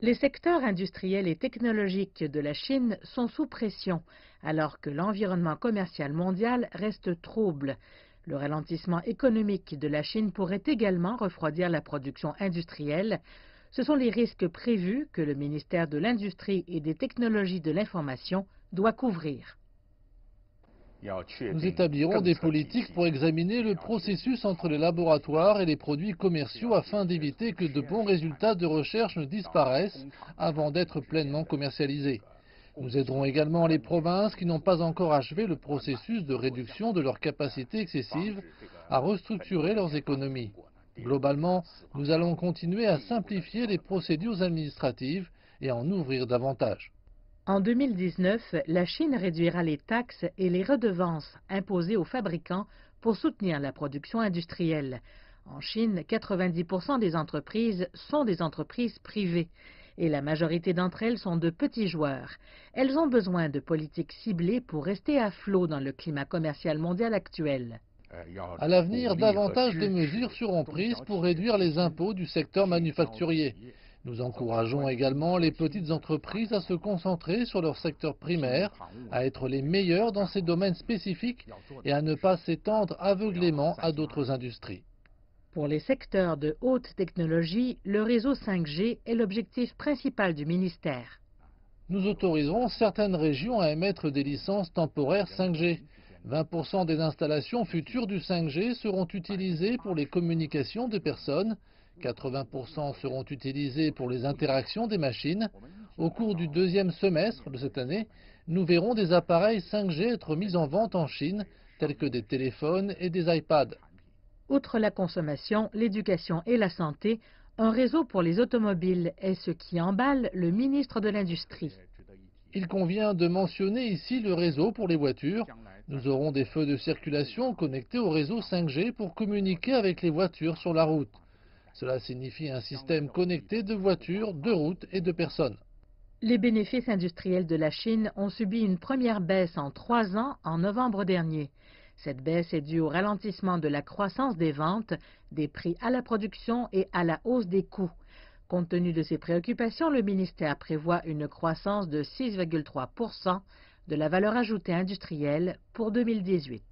Les secteurs industriels et technologiques de la Chine sont sous pression, alors que l'environnement commercial mondial reste trouble. Le ralentissement économique de la Chine pourrait également refroidir la production industrielle. Ce sont les risques prévus que le ministère de l'Industrie et des Technologies de l'Information doit couvrir. Nous établirons des politiques pour examiner le processus entre les laboratoires et les produits commerciaux afin d'éviter que de bons résultats de recherche ne disparaissent avant d'être pleinement commercialisés. Nous aiderons également les provinces qui n'ont pas encore achevé le processus de réduction de leur capacité excessive à restructurer leurs économies. Globalement, nous allons continuer à simplifier les procédures administratives et à en ouvrir davantage. En 2019, la Chine réduira les taxes et les redevances imposées aux fabricants pour soutenir la production industrielle. En Chine, 90% des entreprises sont des entreprises privées et la majorité d'entre elles sont de petits joueurs. Elles ont besoin de politiques ciblées pour rester à flot dans le climat commercial mondial actuel. À l'avenir, davantage de mesures seront prises pour réduire les impôts du secteur manufacturier. Nous encourageons également les petites entreprises à se concentrer sur leur secteur primaire, à être les meilleurs dans ces domaines spécifiques et à ne pas s'étendre aveuglément à d'autres industries. Pour les secteurs de haute technologie, le réseau 5G est l'objectif principal du ministère. Nous autoriserons certaines régions à émettre des licences temporaires 5G. 20% des installations futures du 5G seront utilisées pour les communications des personnes, 80% seront utilisées pour les interactions des machines. Au cours du deuxième semestre de cette année, nous verrons des appareils 5G être mis en vente en Chine, tels que des téléphones et des iPads. Outre la consommation, l'éducation et la santé, un réseau pour les automobiles est ce qui emballe le ministre de l'Industrie. Il convient de mentionner ici le réseau pour les voitures. Nous aurons des feux de circulation connectés au réseau 5G pour communiquer avec les voitures sur la route. Cela signifie un système connecté de voitures, de routes et de personnes. Les bénéfices industriels de la Chine ont subi une première baisse en 3 ans en novembre dernier. Cette baisse est due au ralentissement de la croissance des ventes, des prix à la production et à la hausse des coûts. Compte tenu de ces préoccupations, le ministère prévoit une croissance de 6,3% de la valeur ajoutée industrielle pour 2018.